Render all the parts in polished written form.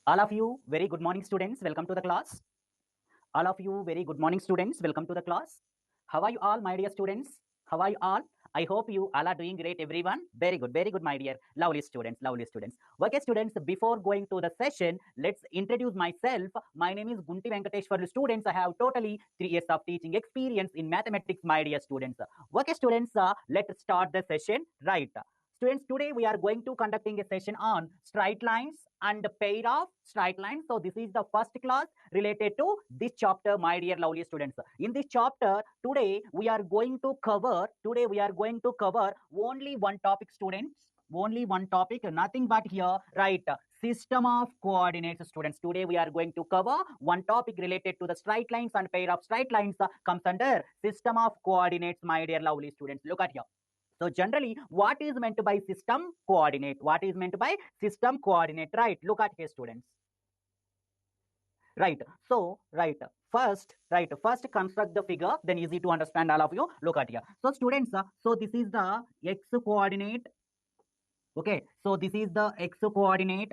All of you, very good morning, students. Welcome to the class. All of you, very good morning, students. Welcome to the class. How are you all, my dear students? How are you all? I hope you all are doing great, everyone. Very good, my dear. Lovely students, lovely students. Okay, students, before going to the session, let's introduce myself. My name is Gunti Venkateshwarlu. Students, I have totally 3 years of teaching experience in mathematics, my dear students. Okay, students, let's start the session. Right. Students, today we are going to conducting a session on straight lines and pair of straight lines. So this is the first class related to this chapter, my dear lovely students. In this chapter, today we are going to cover only one topic, students. Only one topic, nothing but here, right? System of coordinates, students. Today we are going to cover one topic related to the straight lines and pair of straight lines comes under system of coordinates, my dear lovely students. Look at here. So generally, what is meant by system coordinate? What is meant by system coordinate? Right. Look at here, students. Right. So, right. First construct the figure, then easy to understand all of you. Look at here. So students, so this is the x coordinate. Okay. So this is the x coordinate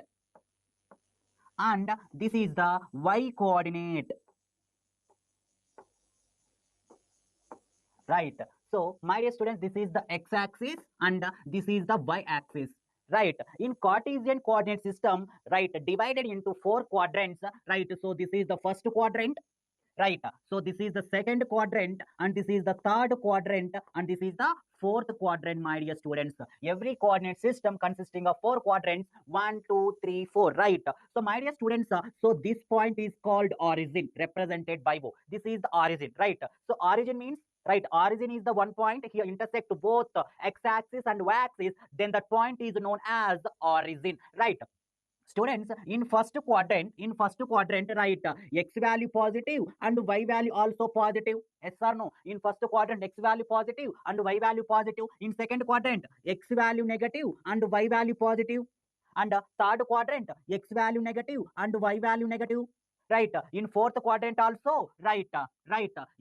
and this is the y coordinate. Right. So my dear students, this is the x-axis and this is the y-axis. Right. In Cartesian coordinate system, right, divided into 4 quadrants. Right. So this is the first quadrant. Right. So this is the second quadrant and this is the third quadrant and this is the fourth quadrant, my dear students. Every coordinate system consisting of 4 quadrants, 1, 2, 3, 4. Right. So my dear students, so this point is called origin, represented by O. This is the origin. Right. So origin means, right, origin is the one point here intersect both x-axis and y-axis, then that point is known as origin. Right. Students, in first quadrant, right, x value positive and y value also positive. Yes or no? In first quadrant, x value positive and y value positive. In second quadrant, x value negative and y value positive. And third quadrant, x value negative and y value negative. Right. In fourth quadrant also, right,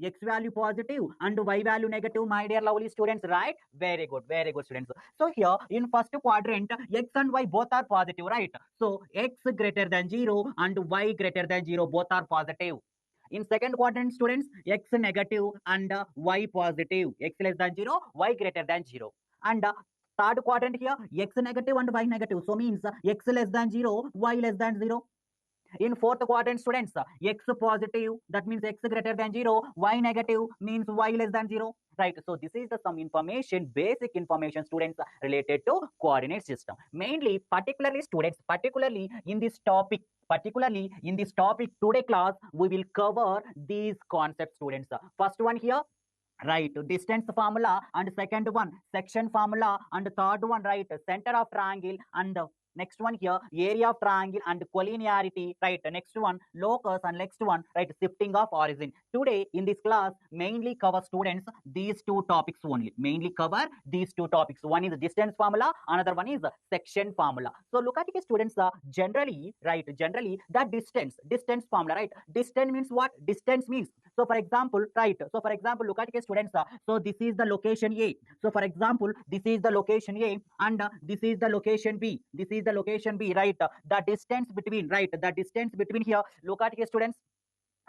x value positive and y value negative, my dear lovely students. Right. Very good, students. So here in first quadrant, x and y both are positive, right? So x greater than 0 and y greater than 0, both are positive. In second quadrant, students, x negative and y positive, x less than 0, y greater than 0. And third quadrant here, x negative and y negative, so means x less than 0, y less than 0. In fourth quadrant, students, x positive, that means x greater than 0, y negative means y less than 0. Right. So this is the some information, basic information, students, related to coordinate system. Mainly, particularly students, particularly in this topic today class, we will cover these concepts, students. First one here, right, distance formula, and second one section formula, and third one, right, center of triangle, and next one here area of triangle and collinearity. Right. Next one locus, and next one, right, shifting of origin. Today in this class mainly cover, students, these two topics only. Mainly cover these two topics. One is distance formula, another one is section formula. So look at it, students. Generally, right, generally the distance formula, right, distance means what? Distance means, so for example, right, so for example, look at it, students. So this is the location A. So for example, this is the location A and this is the location B. This is the location B, right? The distance between, right, the distance between here, look at here, students.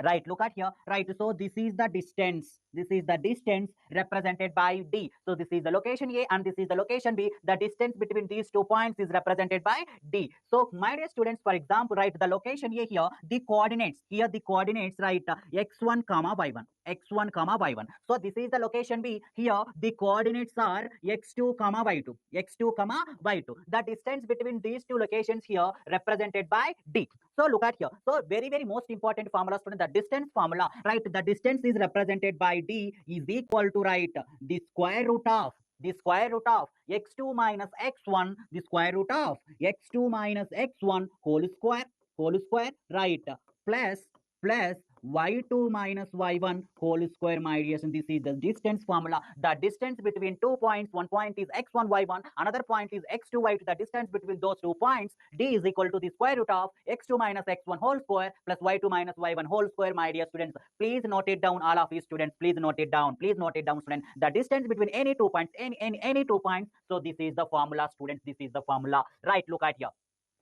Right, look at here. Right, so this is the distance. This is the distance represented by D. So this is the location A and this is the location B. The distance between these 2 points is represented by D. So my dear students, for example, right, the location A here, the coordinates here, the coordinates, right, x1 comma y1, x1 comma y1. So this is the location B. Here the coordinates are x2 comma y2, x2 comma y2. The distance between these two locations here represented by D. So look at here. So very most important formula, student, the distance formula, right? The distance is represented by D is equal to, right, the square root of x2 minus x1, the square root of x2 minus x1 whole square, right, plus y2 minus y1 whole square, my dears. And this is the distance formula. The distance between 2 points, one point is x1 y1, another point is x2 y2. The distance between those 2 points, D is equal to the square root of x2 minus x1 whole square plus y2 minus y1 whole square, my dear students. Please note it down, all of you students. Please note it down, students. The distance between any 2 points, any 2 points. So this is the formula, students. This is the formula. Right, look at here.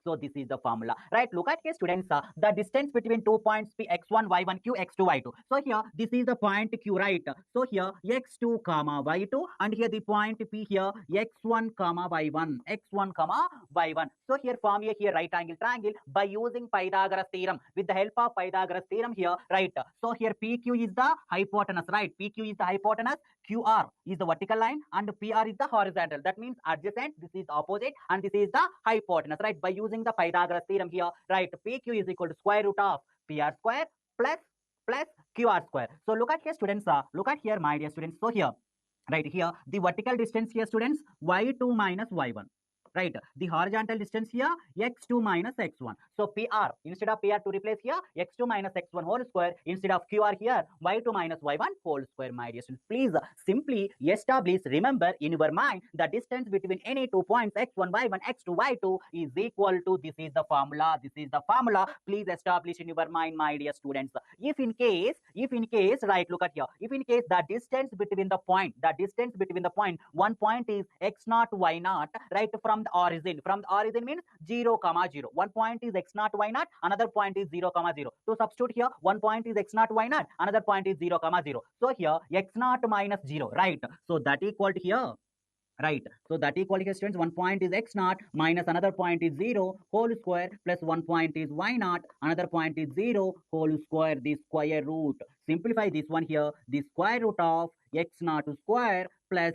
So this is the formula, right? Look at here, students, the distance between 2 points P x1, y1, q, x2, y2. So here, this is the point Q, right? So here, x2, comma, y2, and here the point P here, x1, comma, y1, x1, comma, y1. So here, form a here right angle triangle by using Pythagoras theorem. With the help of Pythagoras theorem here, right? So here, PQ is the hypotenuse, right? PQ is the hypotenuse, QR is the vertical line, and PR is the horizontal. That means adjacent, this is opposite, and this is the hypotenuse, right? By using the Pythagoras theorem here, right? PQ is equal to square root of PR square plus QR square. So look at here, students. Look at here, my dear students. So here, right here, the vertical distance here, students, y2 minus y1. Right, the horizontal distance here, x2 minus x1. So PR, instead of PR to replace here, x2 minus x1 whole square, instead of QR here, y2 minus y1 whole square, my dear students. Please simply establish, remember in your mind, the distance between any 2 points, x1, y1, x2, y2 is equal to, this is the formula, this is the formula. Please establish in your mind, my dear students. If in case, right, look at here, if in case the distance between the point, one point is x0, y0, right, from the origin means 0, 0. One point is x0, y0, another point is 0, 0. So substitute here, one point is x0, y0, another point is 0, 0. So here x0 minus 0, right? So that equal to here, right? So that equal here, students, one point is x0 minus another point is 0 whole square plus one point is y0, another point is 0 whole square, the square root. Simplify this one here, the square root of x0 square plus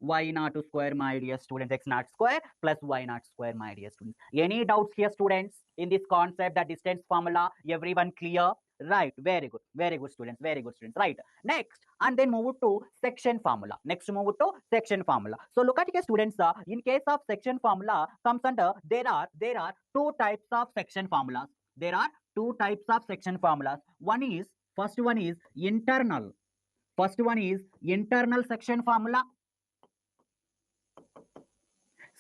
y0 square, my dear students. X0 square plus y0 square, my dear students. Any doubts here, students, in this concept, the distance formula? Everyone clear? Right, very good, students, right? Next, and then move to section formula. So look at here, students, in case of section formula comes under, there are two types of section formulas. First one is internal section formula.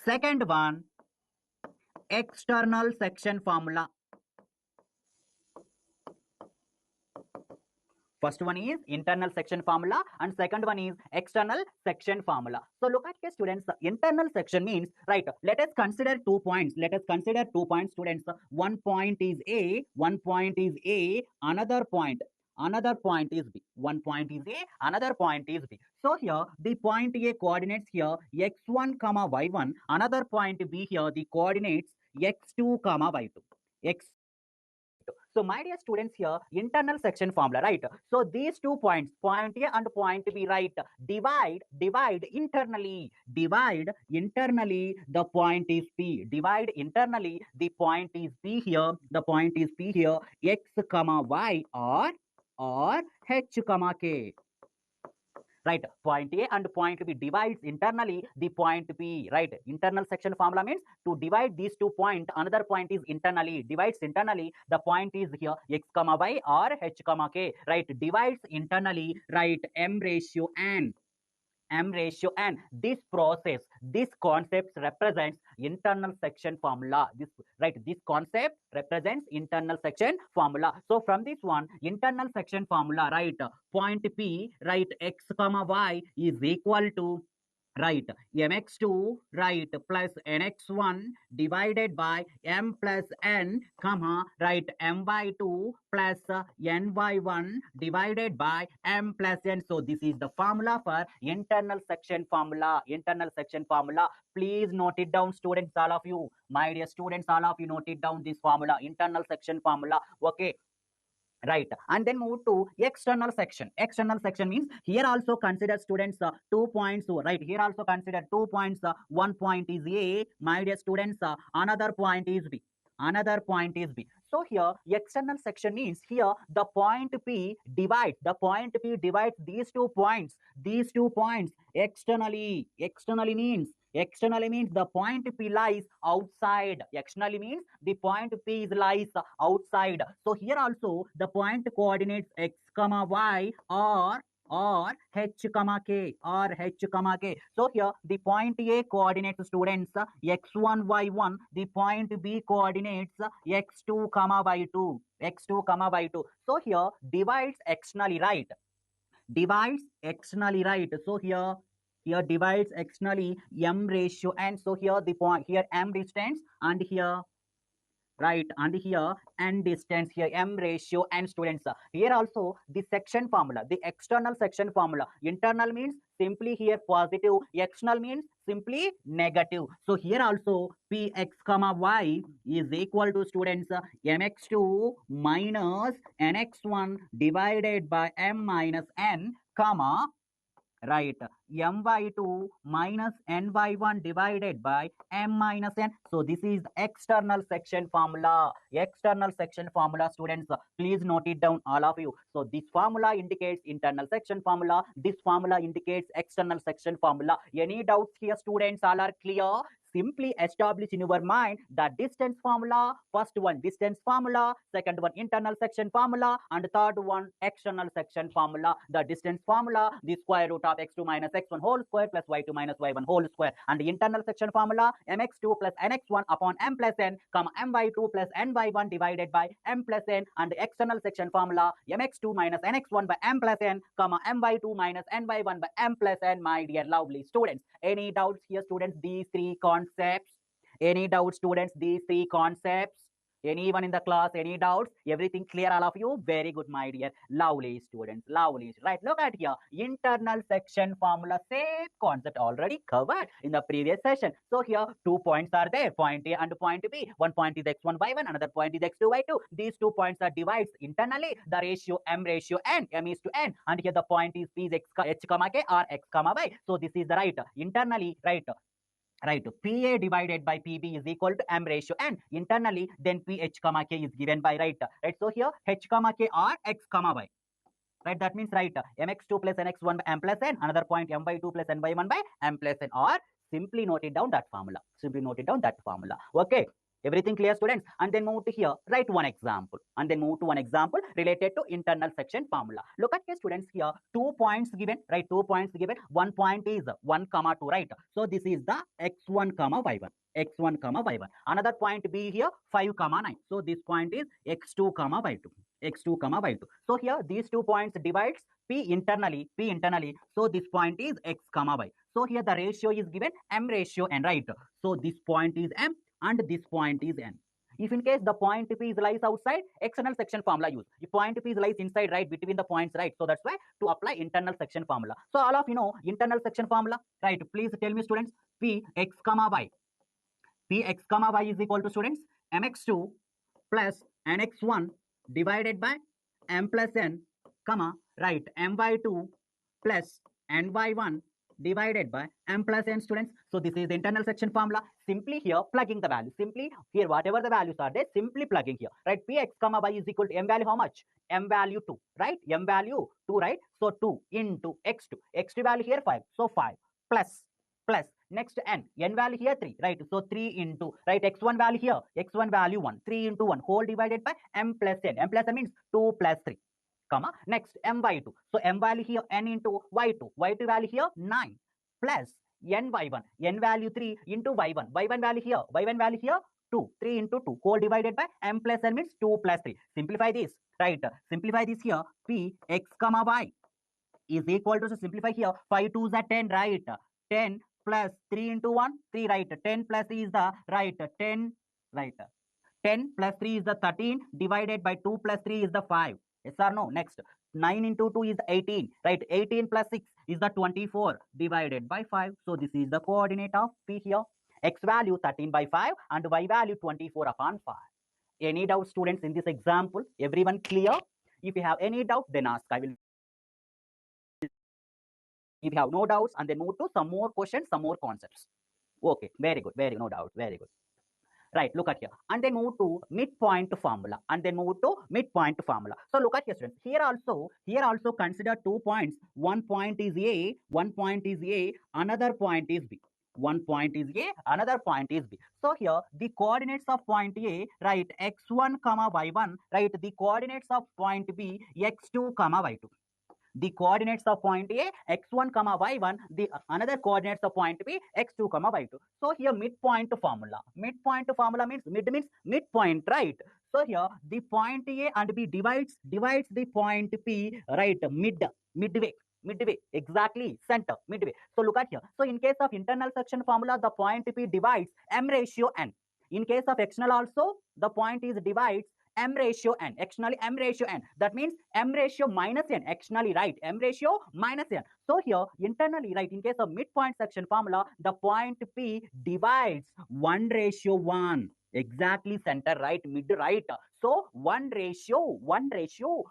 Second one, external section formula. First one is internal section formula and second one is external section formula. So look at here, students, internal section means, right, let us consider 2 points. Students. One point is A, another point is B. One point is A, another point is B. So here the point A coordinates here x1, y1, another point B here the coordinates x2, y2. So my dear students, here internal section formula, right? So these 2 points, point A and point B, right, divide internally, the point is P. Divide internally, the point is P here, x, y or h, k. Right, point A and point B divides internally the point B, right? Internal section formula means to divide these 2 points, another point is internally, divides internally, the point is here x, y or h, k, right? Divides internally, right? M ratio n. This process, this concept represents internal section formula. This concept represents internal section formula. So from this one, internal section formula, right, point P, right, x, y is equal to, right, mx2, right, plus nx1 divided by m plus n, comma, right, my2 plus ny1 divided by m plus n. So this is the formula for internal section formula. Please note it down, students, all of you, my dear students, all of you, note it down, this formula, internal section formula. Okay, right, and then move to external section. Means here also consider, students, 2 points, right? Here also consider 2 points. One point is A, my dear students, another point is B. So here external section means here the point P divides these 2 points externally. Externally means the point P lies outside. Externally means the point P lies outside. So here also the point coordinates x, y or h, k. So here the point A coordinates, students, x1, y1. The point B coordinates x2, y2. So here divides externally, right? So here divides externally m ratio n. So here the point, here m distance and here right? And here n distance, here m ratio n students. Here also the section formula, the external section formula. Internal means simply here positive, external means simply negative. So here also px comma y is equal to students mx2 minus nx1 divided by m minus n comma, right, m by 2 minus n by 1 divided by m minus n. So this is external section formula. External section formula, students, please note it down, all of you. So this formula indicates internal section formula, this formula indicates external section formula. Any doubts here, students? All are clear? Simply establish in your mind the distance formula. First one distance formula, second one internal section formula, and third one external section formula. The distance formula, the square root of x2 minus x1 whole square plus y2 minus y1 whole square. And the internal section formula, mx2 plus nx1 upon m plus n, comma m by 2 plus n by 1 divided by m plus n. And the external section formula, mx2 minus nx1 by m plus n, comma m by 2 minus n by 1 by m plus n. My dear lovely students, any doubts here, students? These three concepts. Any doubts, students? These three concepts. Anyone in the class? Any doubts? Everything clear, all of you? Very good, my dear lovely students. Lovely. Right, look at here. Internal section formula, same concept already covered in the previous session. So here 2 points are there, point A and point B. One point is x1 y1, another point is x2 y2. These 2 points are divides internally. The ratio m ratio n, m is to n, and here the point is p is h comma k or x comma y. So this is the right internally, right, PA divided by PB is equal to m ratio n internally, then PH comma K is given by, right. So here H comma K or X comma Y, right? That means, right, mx2 plus nx1 by m plus n, another point m by 2 plus n by 1 by m plus n, or simply note it down that formula. Simply note it down that formula. Okay. Everything clear, students? And then move to here, write one example, and then move to one example related to internal section formula. Look at here, students, here 2 points given, right? 2 points given. One point is 1 comma 2, right? So this is the x1 comma y1, x1 comma y1. Another point B here 5 comma 9. So this point is x2 comma y2, x2 comma y2. So here these 2 points divides p internally. So this point is x comma y. So here the ratio is given m ratio n, right? So this point is m and this point is n. If in case the point P lies outside, external section formula use. The point P lies inside, right, between the points, right? So that's why to apply internal section formula. So all of you know internal section formula, right? Please tell me, students, P x comma y. P x comma y is equal to, students, mx2 plus nx1 divided by m plus n, comma, right, m by 2 plus n by 1 divided by m plus n, students. So this is the internal section formula. Simply here plugging the value. Simply here whatever the values are there, simply plugging here, right? Px comma y is equal to m value how much? M value 2, right? M value 2, right? So 2 into x2. x2 value here 5. So 5 plus next n value here 3, right? So 3 into, right, x1 value here, x1 value 1, 3 into 1 whole divided by m plus n. M plus n means 2 plus 3, comma, next m by 2. So m value here n into y2, y2 value here 9 plus n by 1, n value 3 into y1, y1 value here, y1 value here 2, 3 into 2 whole divided by m plus n means 2 plus 3. Simplify this, right? Simplify this here, p x comma y is equal to, so simplify here, 5 2s are 10, right? 10 plus 3 into 1, 3, right? 10 plus 3 is the, right, 10, right? 10 plus 3 is the 13 divided by 2 plus 3 is the 5. Yes or no? Next, 9 into 2 is 18, right? 18 plus 6 is the 24 divided by 5. So this is the coordinate of P here. X value 13 by 5 and Y value 24 upon 5. Any doubt, students, in this example? Everyone clear? If you have any doubt, then ask. I will. If you have no doubts, and then move to some more questions, some more concepts. Okay, very good, no doubt, very good. Right, look at here, and then move to midpoint formula, So look at here, students. Here also consider 2 points. One point is A, another point is B. One point is A, another point is B. So here the coordinates of point A, right, x1 comma y1, right, the coordinates of point B, x2 comma y2. The coordinates of point A, x1 comma y1, the another coordinates of point B, x2 comma y2. So here midpoint formula means midpoint, right? So here the point A and B divides the point P, right, midway, exactly, center, midway. So look at here. So in case of internal section formula, the point P divides m ratio n. In case of external also, the point is divides m ratio n, externally m ratio n. That means m ratio minus n, externally, right? M ratio minus n. So here internally, right, in case of midpoint section formula, the point P divides 1 ratio 1. Exactly, center right, mid right. So 1 ratio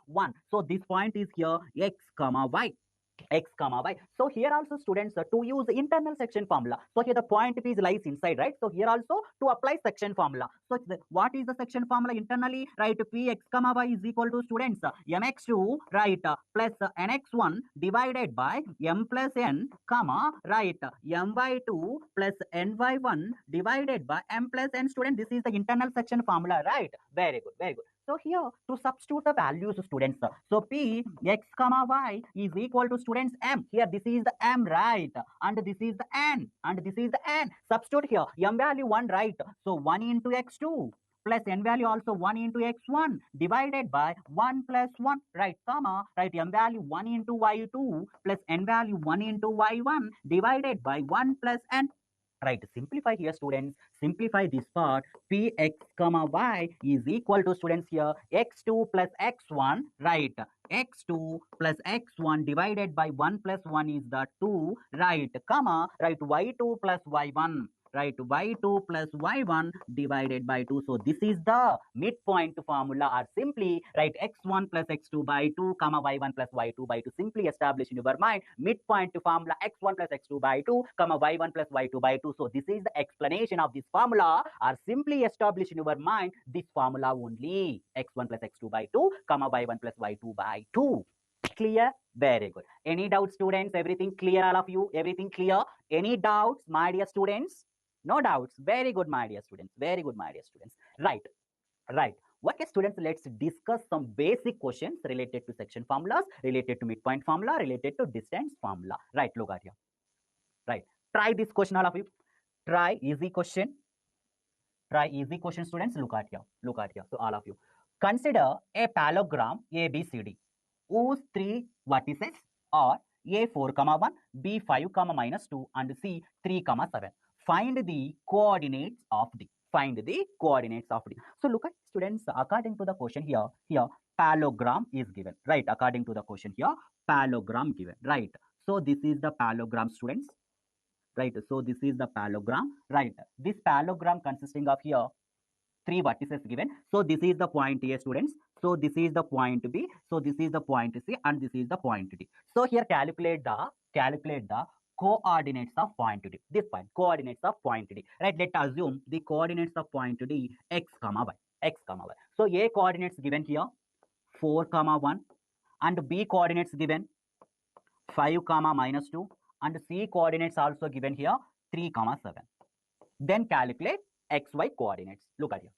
1. So this point is here x comma y, x comma y. So here also students, to use internal section formula, so here the point P lies inside, right? So here also to apply section formula, so what is the section formula internally, right? P x comma y is equal to students mx2, right, plus nx1 divided by m plus n comma, right, my2 plus ny1 divided by m plus n. Student, this is the internal section formula, right? Very good, very good. So here to substitute the values, students, so P x comma y is equal to students m. Here this is the m, right, and this is the n, and this is the n. Substitute here m value 1, right, so 1 into x2 plus n value also 1 into x1 divided by 1 plus 1, right, comma, right, m value 1 into y2 plus n value 1 into y1 divided by 1 plus n. Right, simplify here, students. Simplify this part. Px comma y is equal to, students, here x2 plus x1, right? X2 plus x1 divided by 1 plus 1 is the 2, right? Comma, right, y2 plus y1, right, y2 plus y1 divided by 2. So this is the midpoint formula, or simply write x1 plus x2 by 2 comma y1 plus y2 by 2. Simply establish in your mind midpoint formula x1 plus x2 by 2 comma y1 plus y2 by 2. So this is the explanation of this formula, or simply establish in your mind this formula only, x1 plus x2 by 2 comma y1 plus y2 by 2. Clear? Very good. Any doubts, students? Everything clear, all of you? Everything clear? Any doubts, my dear students? No doubts. Very good, my dear students. Very good, my dear students. Right. Right. Okay, students, let's discuss some basic questions related to section formulas, related to midpoint formula, related to distance formula. Right, look at here. Right. Try this question, all of you. Try easy question. Try easy question, students. Look at here. Look at here. So, all of you. Consider a parallelogram ABCD whose three vertices are A4, 1, B5, minus 2, and C3, 7. Find the coordinates of D. Find the coordinates of D. So look at, students, according to the question here parallelogram is given, right? According to the question here, parallelogram given, right? So this is the parallelogram, students, right? So this is the parallelogram, right? This parallelogram consisting of here three vertices given. So this is the point A, students. So this is the point B. So this is the point C, and this is the point D. So here calculate the coordinates of point D. This point, coordinates of point D. Right? Let's assume the coordinates of point D x comma y. X comma y. So A coordinates given here 4, 1, and B coordinates given 5, minus 2, and C coordinates also given here 3, 7. Then calculate xy coordinates. Look at here.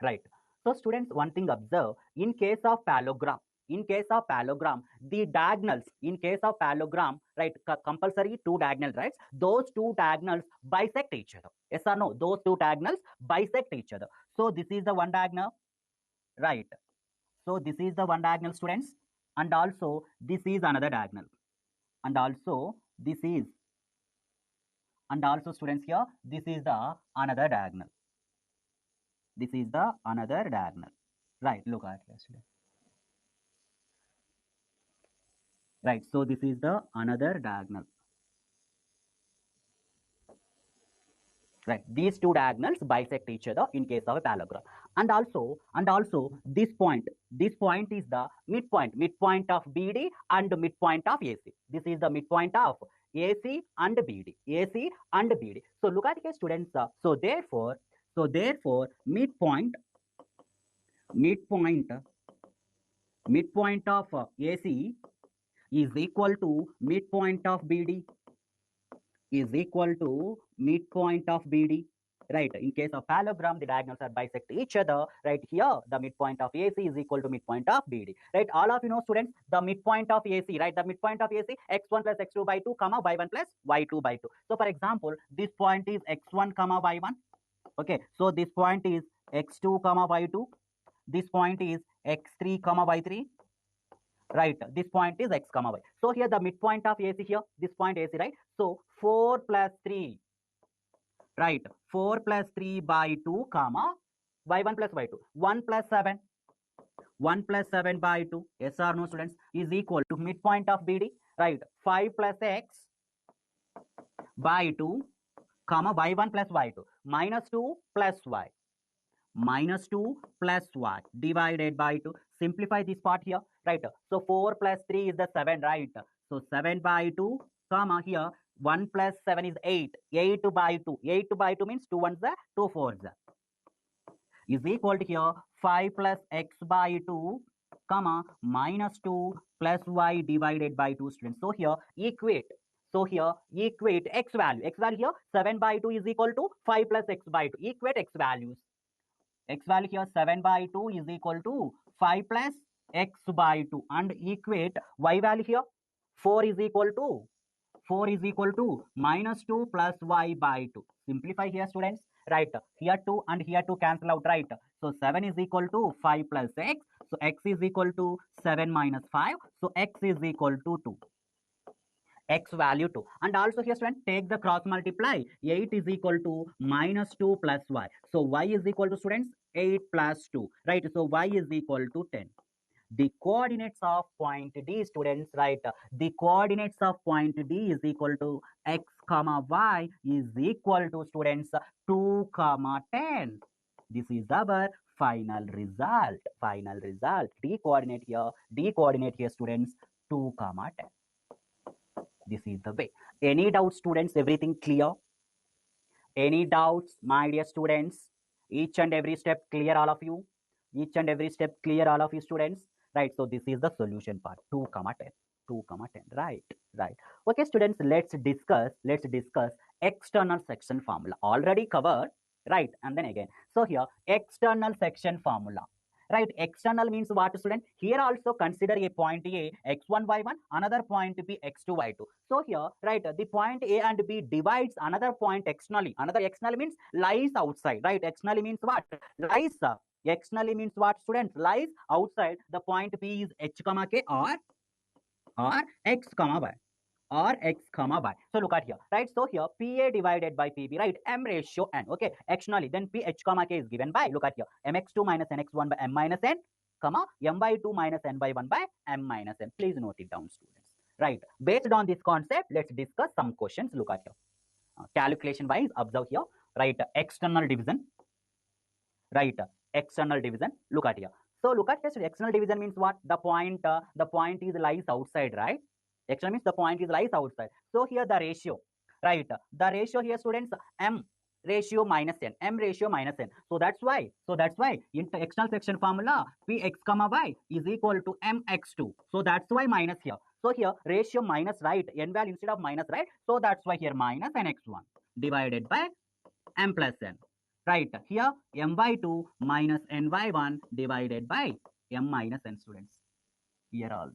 Right. So students, one thing observe, in case of parallelogram, the diagonals, in case of parallelogram, right, compulsory two diagonal, right? Those two diagonals bisect each other. Yes or no? Those two diagonals bisect each other. So this is the one diagonal, right? So this is the one diagonal, students, and also this is another diagonal, and also this is, and also students, here this is the another diagonal. This is the another diagonal. Right, look at here, students. Right, so this is the another diagonal. Right, these two diagonals bisect each other in case of a parallelogram. And also this point is the midpoint of BD and midpoint of AC. This is the midpoint of AC and BD. AC and BD. So look at here, students. So therefore midpoint of AC is equal to midpoint of BD, is equal to midpoint of BD. Right, in case of parallelogram, the diagonals are bisect each other. Right, here the midpoint of AC is equal to midpoint of BD. Right, all of you know, students, the midpoint of AC, right, the midpoint of AC, x1 plus x2 by 2 comma y1 plus y2 by 2. So for example, this point is x1 comma y1. Okay, so this point is x2 comma y2. This point is x3 comma y3. Right, this point is x comma y. So here the midpoint of AC here, this point AC, right? So 4 plus 3, right, 4 plus 3 by 2, comma, y1 plus y2, 1 plus 7, 1 plus 7 by 2, yes or no students, is equal to midpoint of BD, right, 5 plus x by 2, comma, y1 plus y2, minus 2 plus y, minus 2 plus y divided by 2. Simplify this part here, right? So 4 plus 3 is the 7, right? So 7 by 2, comma, here 1 plus 7 is 8. 8 by 2. 8 by 2 means 2 ones are 2 fours are. Is equal to here 5 plus x by 2, comma, minus 2 plus y divided by 2, students. So here equate. So here equate x value. X value here 7 by 2 is equal to 5 plus x by 2. Equate x values. X value here 7 by 2 is equal to 5 plus x by 2, and equate y value here 4 is equal to minus 2 plus y by 2. Simplify here, students, right? Here 2 and here 2 cancel out, right? So 7 is equal to 5 plus x. So x is equal to 7 minus 5. So x is equal to 2. X value 2. And also here, student, take the cross multiply. 8 is equal to minus 2 plus y. So y is equal to, students, 8 plus 2, right? So y is equal to 10. The coordinates of point D, students, right? The coordinates of point D is equal to x comma y is equal to, students, 2 comma 10. This is our final result. Final result. D coordinate here, students, 2 comma 10. This is the way. Any doubts, students? Everything clear? Any doubts, my dear students? Each and every step clear, all of you? Each and every step clear, all of you students? Right. So this is the solution part. 2 comma 10. 2 comma 10. Right. Right. Okay, students. Let's discuss external section formula. Already covered. Right. And then again. So here external section formula. Right, external means what, student? Here also consider a point A, x1, y1, another point B, x2, y2. So here, right, the point A and B divides another point externally. Another externally means lies outside, right? Externally means what? Lies. Externally means what, students? Lies outside. The point B is h comma k or x comma y. Or x comma y. So look at here, right? So here PA divided by PB, right? M ratio n. Okay, externally then P h comma k is given by, look at here, mx2 minus nx1 by m minus n, comma, m by 2 minus n by 1 by m minus n. Please note it down, students. Right. Based on this concept, let's discuss some questions. Look at here. Calculation wise, observe here, right? External division, right? External division. Look at here. So look at here. External division means what? The point is lies outside, right? External means the point is lies outside. So here the ratio, right? The ratio here, students, m ratio minus n, m ratio minus n. So that's why in the external section formula, px comma y is equal to mx2. So that's why minus here. So here ratio minus, right? N value instead of minus, right? So that's why here minus nx1 divided by m plus n. Right, here m by 2 minus n by 1 divided by m minus n, students. Here also.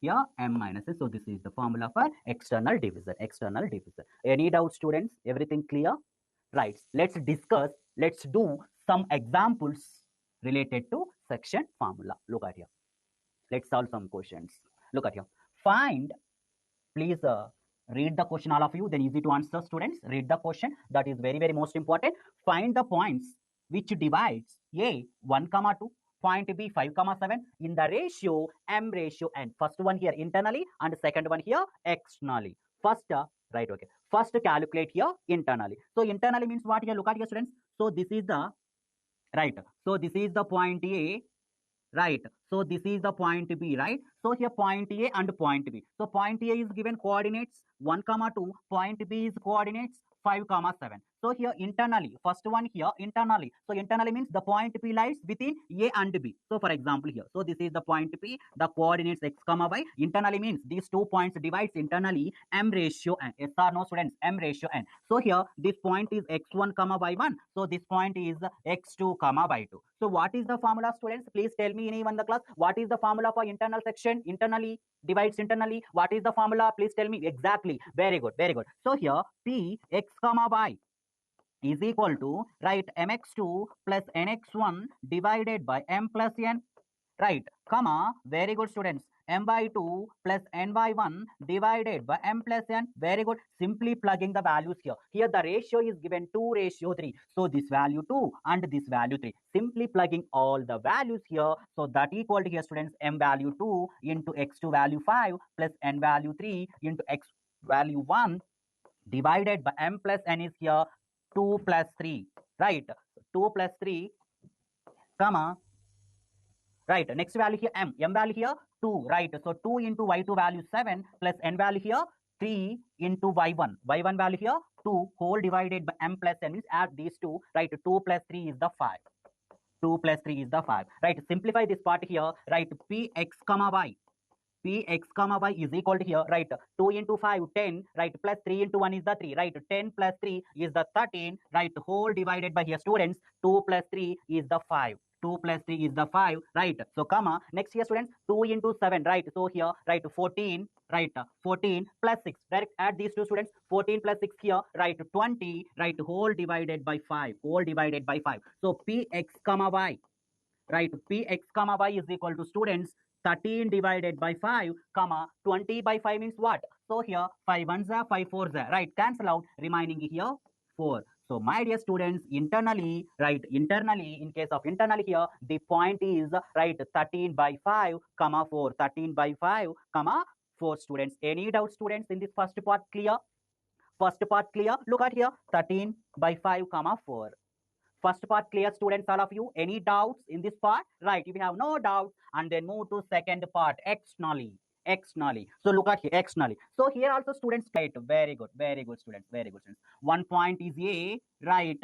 Here m minus n. So this is the formula for external division. External division. Any doubt, students? Everything clear? Right. Let's do some examples related to section formula. Look at here. Let's solve some questions. Look at here. Find, please read the question, all of you, then easy to answer, students. Read the question. That is very, very most important. Find the points which divides A 1 comma 2, point B 5 comma 7 in the ratio m ratio n. First one here internally and second one here externally. First, right, okay. First calculate here internally. So internally means what here? Look at here, students. So this is the, right. So this is the point A. Right. So this is the point B, right? So here point A and point B. So point A is given coordinates 1 comma 2. Point B is coordinates 5 comma 7. So here internally, first one here internally. So internally means the point P lies within A and B. So for example here, so this is the point P, the coordinates x comma y. Internally means these 2 points divides internally m ratio n. Yes or no, students? M ratio n. So here this point is x1 comma y1. So this point is x2 comma y2. So what is the formula, students? Please tell me, anyone in the class, what is the formula for internal section? Internally divides internally. What is the formula? Please tell me exactly. Very good, very good. So here P x comma y is equal to, right, mx2 plus nx1 divided by m plus n, right, comma, very good, students, m by 2 plus n by 1 divided by m plus n. Very good. Simply plugging the values here. Here the ratio is given 2:3. So this value 2 and this value 3. Simply plugging all the values here. So that equal to here students m value 2 into x2 value 5 plus n value 3 into x value 1 divided by m plus n is here 2 plus 3. Right. 2 plus 3 comma. Right, next value here m value here 2, right? So 2 into y2 value 7 plus n value here 3 into y1 value here 2 whole divided by m plus n means add these two, right? 2 plus 3 is the 5. 2 plus 3 is the 5, right? Simplify this part here, right? Px comma y. Px comma y is equal to here, right? 2 into 5, 10, right? Plus 3 into 1 is the 3, right? 10 plus 3 is the 13, right? Whole divided by here, students, 2 plus 3 is the 5. 2 plus 3 is the 5, right? So, comma, next here, students, 2 into 7, right? So, here, right, 14, right? 14 plus 6, direct add these two, students, 14 plus 6 here, right? 20, right? Whole divided by 5, whole divided by 5. So, Px comma y, right? Px comma y is equal to, students, 13 divided by 5 comma 20 by 5 means what? So here 5 ones are 5 fours are, right? Cancel out, remaining here 4. So my dear students, internally, right? Internally, in case of internally here, the point is, right, 13 by 5 comma 4. 13 by 5 comma 4, students. Any doubt, students, in this first part? Clear? First part clear? Look at here, 13 by 5 comma 4. First part clear, students, all of you? Any doubts in this part? Right, if you have no doubts, and then move to second part, externally. Externally. So look at here, externally. So here also, students, right, very good, students, very good, students. One point is A, right,